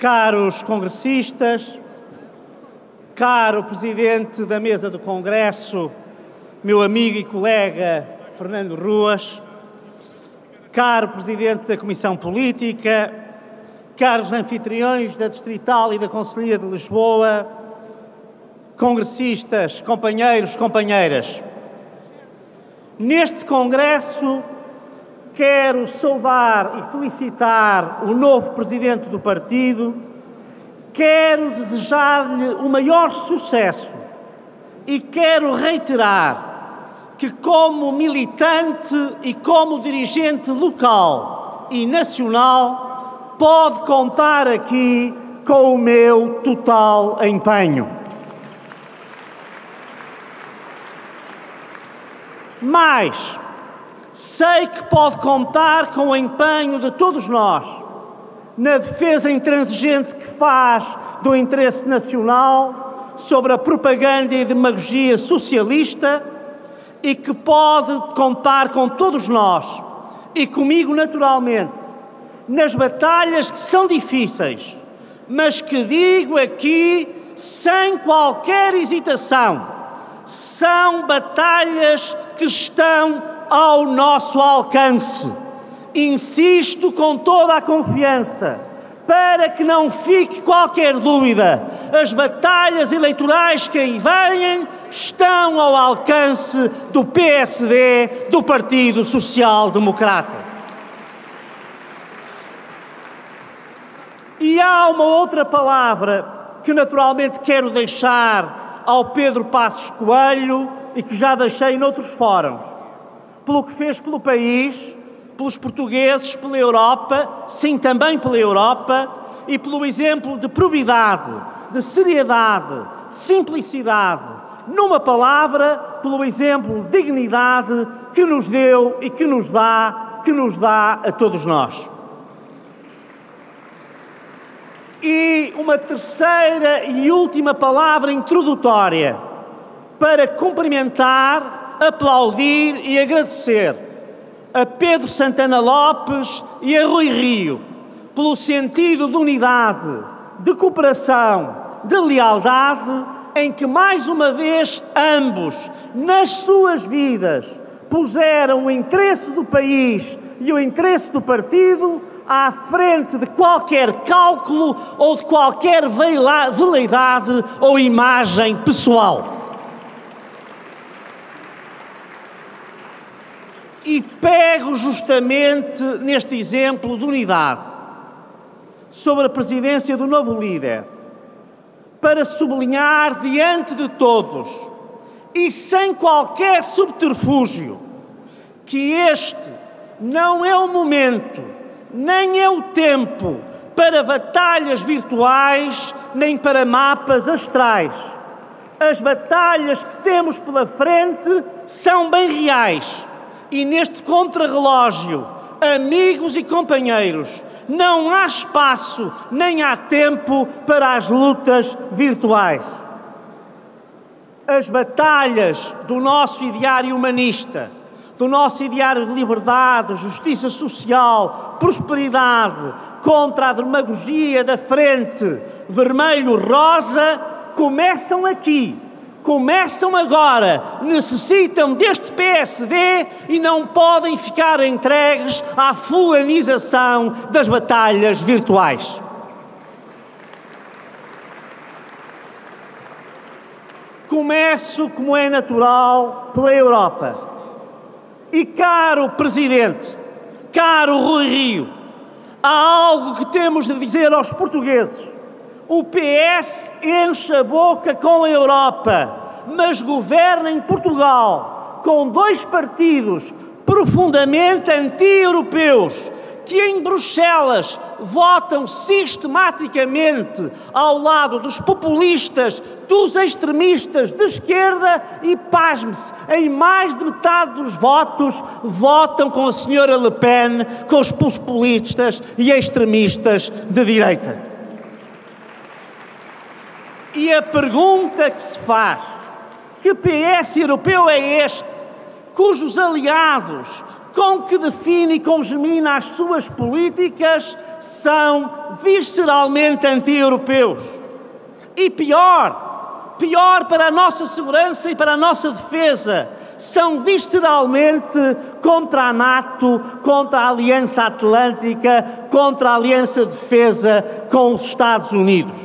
caros congressistas, caro Presidente da Mesa do Congresso, meu amigo e colega Fernando Ruas, caro Presidente da Comissão Política, caros anfitriões da Distrital e da Conselhia de Lisboa, congressistas, companheiros, companheiras. Neste Congresso, quero saudar e felicitar o novo Presidente do Partido, quero desejar-lhe o maior sucesso e quero reiterar que, como militante e como dirigente local e nacional, pode contar aqui com o meu total empenho. Mas sei que pode contar com o empenho de todos nós na defesa intransigente que faz do interesse nacional sobre a propaganda e demagogia socialista e que pode contar com todos nós e comigo naturalmente nas batalhas que são difíceis, mas que digo aqui sem qualquer hesitação, são batalhas que estão ao nosso alcance. Insisto com toda a confiança, para que não fique qualquer dúvida, as batalhas eleitorais que aí vêm estão ao alcance do PSD, do Partido Social Democrata. E há uma outra palavra que naturalmente quero deixar ao Pedro Passos Coelho e que já deixei noutros fóruns, pelo que fez pelo país, pelos portugueses, pela Europa, sim, também pela Europa, e pelo exemplo de probidade, de seriedade, de simplicidade, numa palavra, pelo exemplo de dignidade que nos deu e que nos dá a todos nós. E uma terceira e última palavra introdutória para cumprimentar, aplaudir e agradecer a Pedro Santana Lopes e a Rui Rio pelo sentido de unidade, de cooperação, de lealdade em que mais uma vez ambos, nas suas vidas, puseram o interesse do país e o interesse do partido à frente de qualquer cálculo ou de qualquer veleidade ou imagem pessoal. E pego justamente neste exemplo de unidade sobre a presidência do novo líder para sublinhar diante de todos e sem qualquer subterfúgio que este não é o momento, nem é o tempo para batalhas virtuais, nem para mapas astrais. As batalhas que temos pela frente são bem reais. E neste contrarrelógio, amigos e companheiros, não há espaço nem há tempo para as lutas virtuais. As batalhas do nosso ideário humanista, do nosso ideário de liberdade, justiça social, prosperidade, contra a demagogia da frente vermelho-rosa, começam aqui. Começam agora, necessitam deste PSD e não podem ficar entregues à fulanização das batalhas virtuais. Começo, como é natural, pela Europa. E caro Presidente, caro Rui Rio, há algo que temos de dizer aos portugueses. O PS enche a boca com a Europa, mas governa em Portugal com dois partidos profundamente anti-europeus que em Bruxelas votam sistematicamente ao lado dos populistas, dos extremistas de esquerda e, pasme-se, em mais de metade dos votos votam com a senhora Le Pen, com os populistas e extremistas de direita. E a pergunta que se faz, que PS europeu é este, cujos aliados, com que define e congemina as suas políticas, são visceralmente anti-europeus. E pior para a nossa segurança e para a nossa defesa, são visceralmente contra a NATO, contra a Aliança Atlântica, contra a Aliança de Defesa com os Estados Unidos.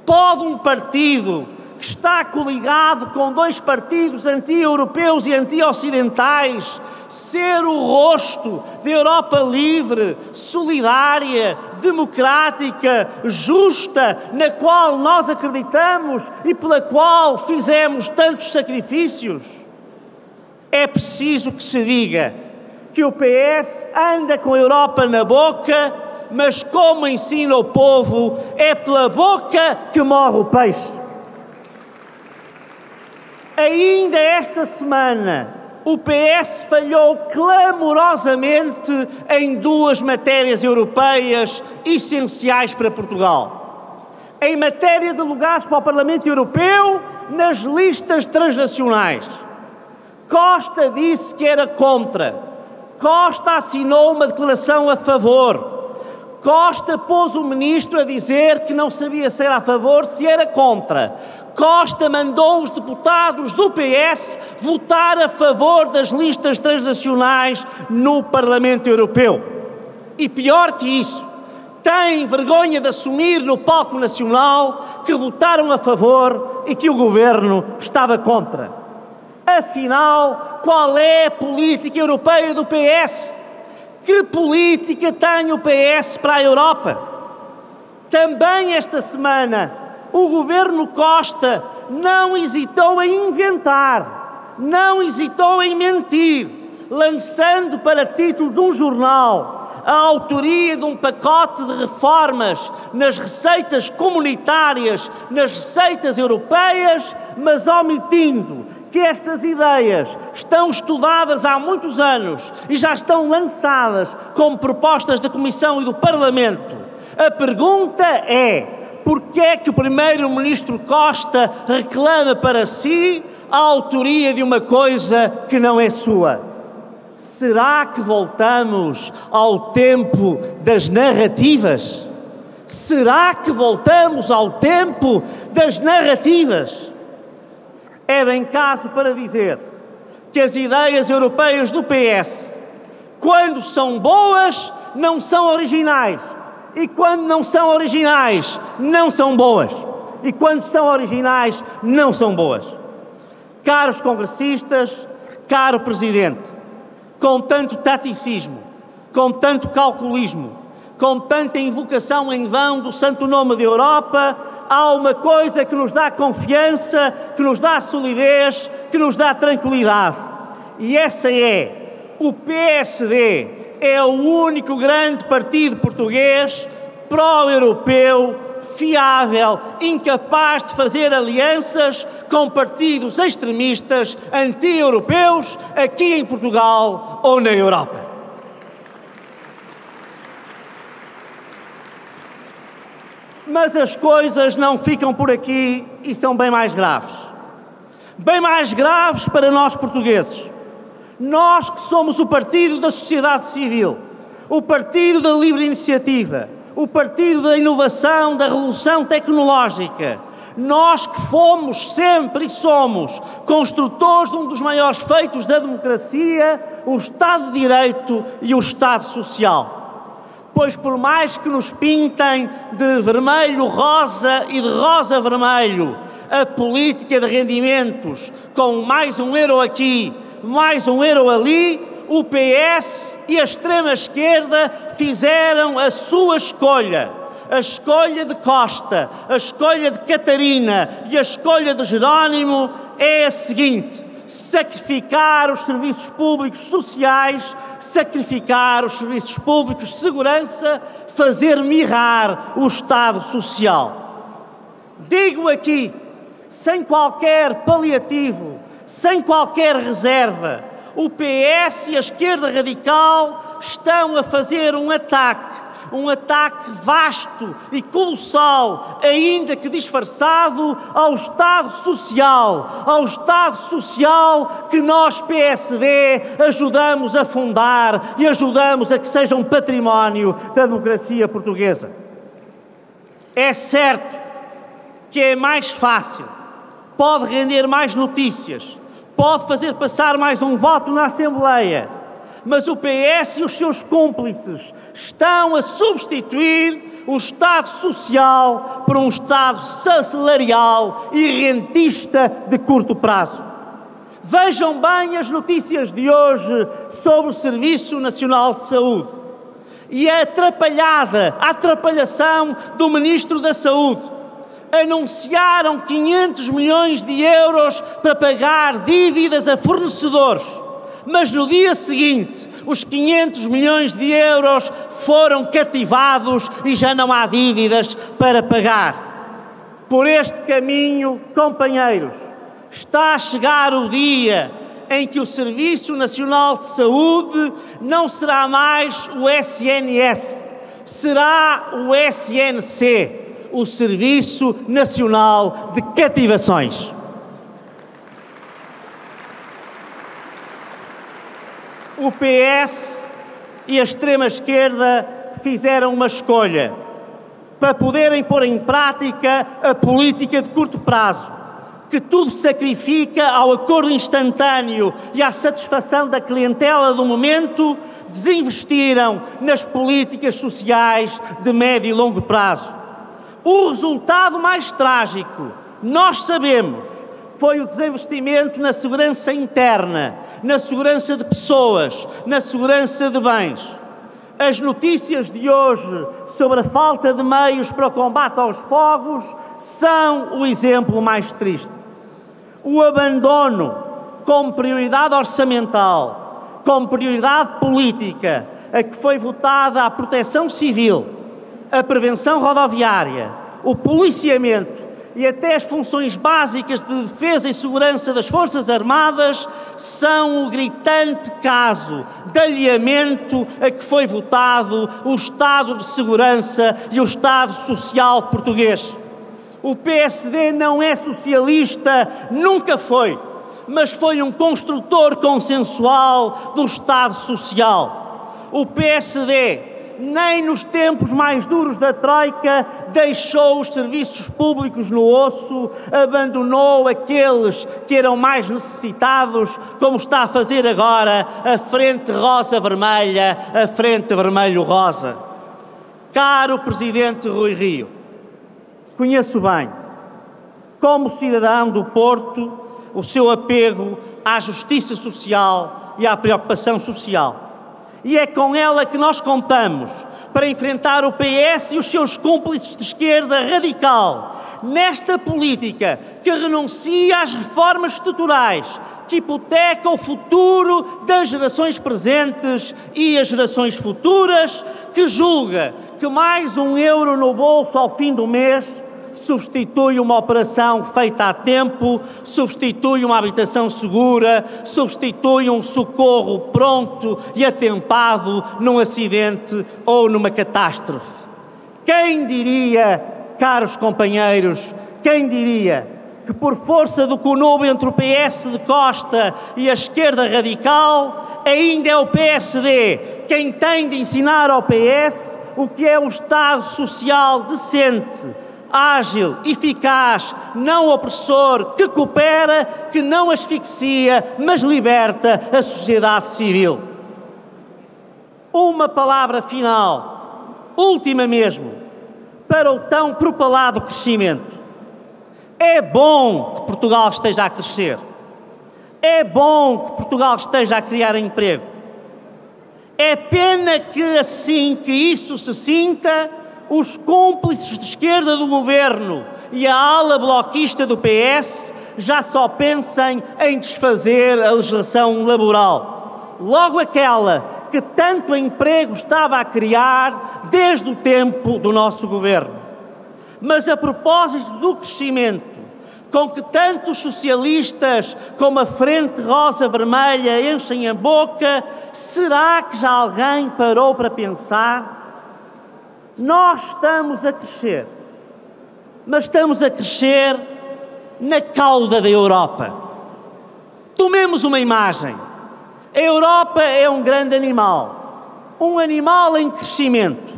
Pode um partido que está coligado com dois partidos anti-europeus e anti-ocidentais ser o rosto da Europa livre, solidária, democrática, justa, na qual nós acreditamos e pela qual fizemos tantos sacrifícios? É preciso que se diga que o PS anda com a Europa na boca, mas como ensina o povo, é pela boca que morre o peixe. Ainda esta semana, o PS falhou clamorosamente em duas matérias europeias essenciais para Portugal. Em matéria de lugares para o Parlamento Europeu, nas listas transnacionais. Costa disse que era contra. Costa assinou uma declaração a favor. Costa pôs o ministro a dizer que não sabia se era a favor, se era contra. Costa mandou os deputados do PS votar a favor das listas transnacionais no Parlamento Europeu. E pior que isso, tem vergonha de assumir no palco nacional que votaram a favor e que o Governo estava contra. Afinal, qual é a política europeia do PS? Que política tem o PS para a Europa? Também esta semana, o Governo Costa não hesitou em inventar, não hesitou em mentir, lançando para título de um jornal a autoria de um pacote de reformas nas receitas comunitárias, nas receitas europeias, mas omitindo que estas ideias estão estudadas há muitos anos e já estão lançadas como propostas da Comissão e do Parlamento. A pergunta é: porquê é que o Primeiro-Ministro Costa reclama para si a autoria de uma coisa que não é sua? Será que voltamos ao tempo das narrativas? Será que voltamos ao tempo das narrativas? É bem caso para dizer que as ideias europeias do PS, quando são boas, não são originais. E quando não são originais, não são boas. E quando são originais, não são boas. Caros congressistas, caro Presidente, com tanto taticismo, com tanto calculismo, com tanta invocação em vão do santo nome da Europa, há uma coisa que nos dá confiança, que nos dá solidez, que nos dá tranquilidade. E essa é: o PSD é o único grande partido português pró-europeu, fiável, incapaz de fazer alianças com partidos extremistas, anti-europeus, aqui em Portugal ou na Europa. Mas as coisas não ficam por aqui e são bem mais graves. Bem mais graves para nós portugueses. Nós que somos o partido da sociedade civil, o partido da livre iniciativa, o partido da inovação, da revolução tecnológica, nós que fomos sempre e somos construtores de um dos maiores feitos da democracia, o Estado de Direito e o Estado Social. Pois por mais que nos pintem de vermelho-rosa e de rosa-vermelho a política de rendimentos, com mais um euro aqui, mais um euro ali, o PS e a extrema-esquerda fizeram a sua escolha. A escolha de Costa, a escolha de Catarina e a escolha de Jerónimo é a seguinte: sacrificar os serviços públicos sociais, sacrificar os serviços públicos de segurança, fazer mirrar o Estado Social. Digo aqui, sem qualquer paliativo, sem qualquer reserva, o PS e a esquerda radical estão a fazer um ataque um ataque vasto e colossal, ainda que disfarçado, ao Estado Social que nós, PSD, ajudamos a fundar e ajudamos a que seja um património da democracia portuguesa. É certo que é mais fácil, pode render mais notícias, pode fazer passar mais um voto na Assembleia, mas o PS e os seus cúmplices estão a substituir o Estado Social por um Estado salarial e rentista de curto prazo. Vejam bem as notícias de hoje sobre o Serviço Nacional de Saúde e a atrapalhação do Ministro da Saúde. Anunciaram 500 milhões de euros para pagar dívidas a fornecedores, mas no dia seguinte os 500 milhões de euros foram cativados e já não há dívidas para pagar. Por este caminho, companheiros, está a chegar o dia em que o Serviço Nacional de Saúde não será mais o SNS, será o SNC, o Serviço Nacional de Cativações. O PS e a extrema-esquerda fizeram uma escolha para poderem pôr em prática a política de curto prazo, que tudo sacrifica ao acordo instantâneo e à satisfação da clientela do momento. Desinvestiram nas políticas sociais de médio e longo prazo. O resultado mais trágico, nós sabemos, foi o desinvestimento na segurança interna, na segurança de pessoas, na segurança de bens. As notícias de hoje sobre a falta de meios para o combate aos fogos são o exemplo mais triste. O abandono como prioridade orçamental, como prioridade política, a que foi votada a proteção civil, a prevenção rodoviária, o policiamento e até as funções básicas de defesa e segurança das Forças Armadas são o gritante caso de alheamento a que foi votado o Estado de Segurança e o Estado Social português. O PSD não é socialista, nunca foi, mas foi um construtor consensual do Estado Social. O PSD, nem nos tempos mais duros da Troika, deixou os serviços públicos no osso, abandonou aqueles que eram mais necessitados, como está a fazer agora a Frente Rosa-Vermelha, a Frente Vermelho-Rosa. Caro Presidente Rui Rio, conheço bem, como cidadão do Porto, o seu apego à justiça social e à preocupação social. E é com ela que nós contamos para enfrentar o PS e os seus cúmplices de esquerda radical, nesta política que renuncia às reformas estruturais, que hipoteca o futuro das gerações presentes e as gerações futuras, que julga que mais €1 no bolso ao fim do mês substitui uma operação feita a tempo, substitui uma habitação segura, substitui um socorro pronto e atempado num acidente ou numa catástrofe. Quem diria, caros companheiros, quem diria que por força do conúbio entre o PS de Costa e a esquerda radical, ainda é o PSD quem tem de ensinar ao PS o que é um Estado social decente, ágil, eficaz, não opressor, que coopera, que não asfixia, mas liberta a sociedade civil. Uma palavra final, última mesmo, para o tão propalado crescimento. É bom que Portugal esteja a crescer. É bom que Portugal esteja a criar emprego. É pena que assim que isso se sinta, os cúmplices de esquerda do governo e a ala bloquista do PS já só pensem em desfazer a legislação laboral. Logo aquela que tanto emprego estava a criar desde o tempo do nosso governo. Mas a propósito do crescimento, com que tanto os socialistas como a Frente Rosa-Vermelha enchem a boca, será que já alguém parou para pensar Nós estamos a crescer, mas estamos a crescer na cauda da Europa. Tomemos uma imagem. A Europa é um grande animal, um animal em crescimento.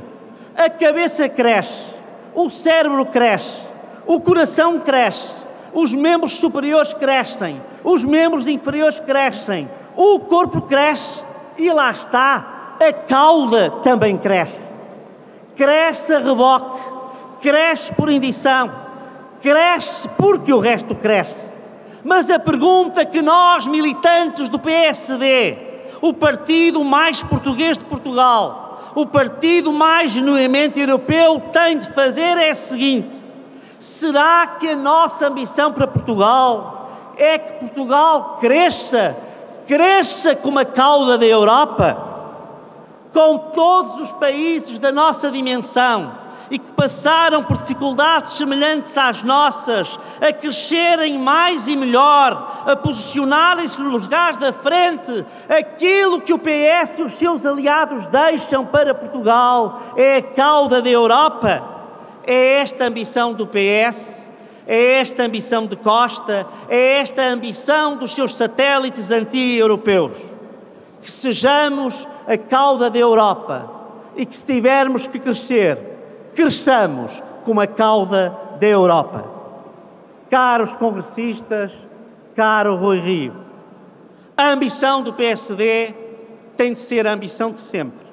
A cabeça cresce, o cérebro cresce, o coração cresce, os membros superiores crescem, os membros inferiores crescem, o corpo cresce e lá está, a cauda também cresce. Cresce a reboque, cresce por indição, cresce porque o resto cresce. Mas a pergunta que nós, militantes do PSD, o partido mais português de Portugal, o partido mais genuinamente europeu, tem de fazer é a seguinte: será que a nossa ambição para Portugal é que Portugal cresça como a cauda da Europa? Com todos os países da nossa dimensão e que passaram por dificuldades semelhantes às nossas, a crescerem mais e melhor, a posicionarem-se nos lugares da frente, aquilo que o PS e os seus aliados deixam para Portugal é a cauda da Europa. É esta a ambição do PS, é esta a ambição de Costa, é esta a ambição dos seus satélites anti-europeus. Que sejamos a cauda da Europa e que, se tivermos que crescer, cresçamos como a cauda da Europa. Caros congressistas, caro Rui Rio, a ambição do PSD tem de ser a ambição de sempre.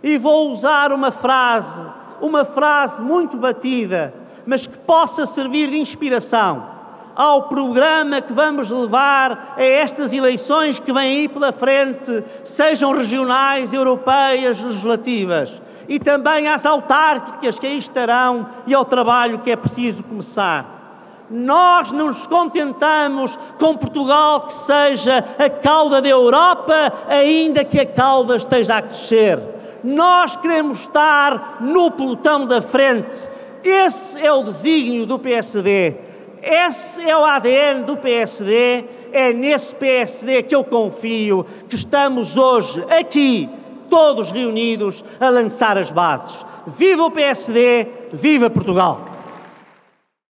E vou usar uma frase muito batida, mas que possa servir de inspiração ao programa que vamos levar a estas eleições que vêm aí pela frente, sejam regionais, europeias, legislativas, e também às autárquicas que aí estarão e ao trabalho que é preciso começar. Nós não nos contentamos com Portugal que seja a cauda da Europa, ainda que a cauda esteja a crescer. Nós queremos estar no pelotão da frente. Esse é o desígnio do PSD. Esse é o ADN do PSD. É nesse PSD que eu confio que estamos hoje aqui, todos reunidos, a lançar as bases. Viva o PSD, viva Portugal!